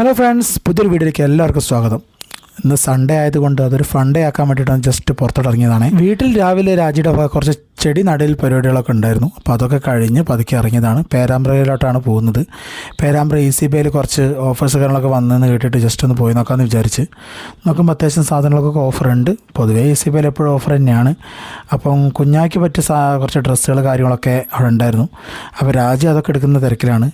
Hello friends, പുതിയൊരു വീഡിയോയിലേക്ക് എല്ലാവർക്കും സ്വാഗതം. ഇന്ന് സൺഡേ ആയതുകൊണ്ട് അതൊരു ഫൺഡേ ആക്കാൻ വേണ്ടിയിട്ടാണ് ജസ്റ്റ് പുറത്തോട്ട് ഇറങ്ങിയതാണ്. വീട്ടിൽ രാവിലെ രാജിയുടെ കുറച്ച് ചെടി നടയിൽ പരിപാടികളൊക്കെ ഉണ്ടായിരുന്നു. അപ്പോൾ അതൊക്കെ കഴിഞ്ഞ് പതുക്കെ ഇറങ്ങിയതാണ്. പേരാമ്പ്രയിലോട്ടാണ് പോകുന്നത്. പേരാമ്പ്ര ECBയിൽ കുറച്ച് ഓഫേഴ്സ് കാര്യങ്ങളൊക്കെ വന്നെന്ന് കേട്ടിട്ട് ജസ്റ്റ് ഒന്ന് പോയി നോക്കാമെന്ന് വിചാരിച്ച് നോക്കുമ്പോൾ അത്യാവശ്യം സാധനങ്ങളൊക്കെ ഓഫറുണ്ട്. പൊതുവേ ECBയിൽ എപ്പോഴും ഓഫർ തന്നെയാണ്. അപ്പം കുഞ്ഞാക്കി പറ്റിയ കുറച്ച് ഡ്രസ്സുകൾ കാര്യങ്ങളൊക്കെ അവിടെ ഉണ്ടായിരുന്നു. അപ്പോൾ രാജി അതൊക്കെ എടുക്കുന്ന തിരക്കിലാണ്.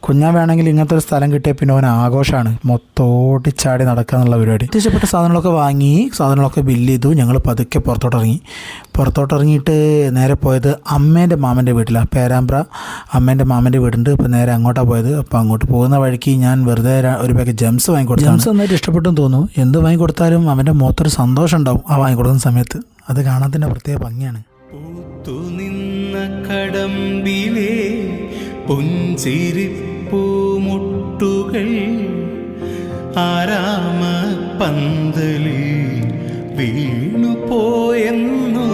കുഞ്ഞാ വേണമെങ്കിൽ ഇങ്ങനത്തെ ഒരു സ്ഥലം കിട്ടിയാൽ പിന്നെ അവൻ ആഘോഷമാണ്, മൊത്തം ഓടിച്ചാടി നടക്കുക എന്നുള്ള പരിപാടി. അത്യാവശ്യപ്പെട്ട സാധനങ്ങളൊക്കെ വാങ്ങി, സാധനങ്ങളൊക്കെ ബില്ല് ചെയ്തു. ഞങ്ങൾ പതുക്കെ പുറത്തോട്ടിറങ്ങിയിട്ട് നേരെ പോയത് അമ്മേൻ്റെ മാമൻ്റെ വീട്ടിലാണ്. പേരാമ്പ്ര അമ്മേൻ്റെ മാമൻ്റെ വീടുണ്ട്. അപ്പോൾ നേരെ അങ്ങോട്ടാണ് പോയത്. അപ്പോൾ അങ്ങോട്ട് പോകുന്ന വഴിക്ക് ഞാൻ വെറുതെ ഒരു പാക്കറ്റ് ജംസ് വാങ്ങിക്കൊടുത്തു. ജംസ് നന്നായിട്ട് ഇഷ്ടപ്പെട്ടെന്ന് തോന്നുന്നു. എന്ത് വാങ്ങിക്കൊടുത്താലും അവൻ്റെ മുഖത്തൊരു സന്തോഷം ഉണ്ടാവും ആ വാങ്ങിക്കൊടുക്കുന്ന സമയത്ത്. അത് കാണാൻ തന്നെ പ്രത്യേക ഭംഗിയാണ്. കടമ്പിലെ പുഞ്ചിരിപ്പൂമുട്ടുകൾ ആരാമ പന്തലിൽ വീണുപോയെന്നു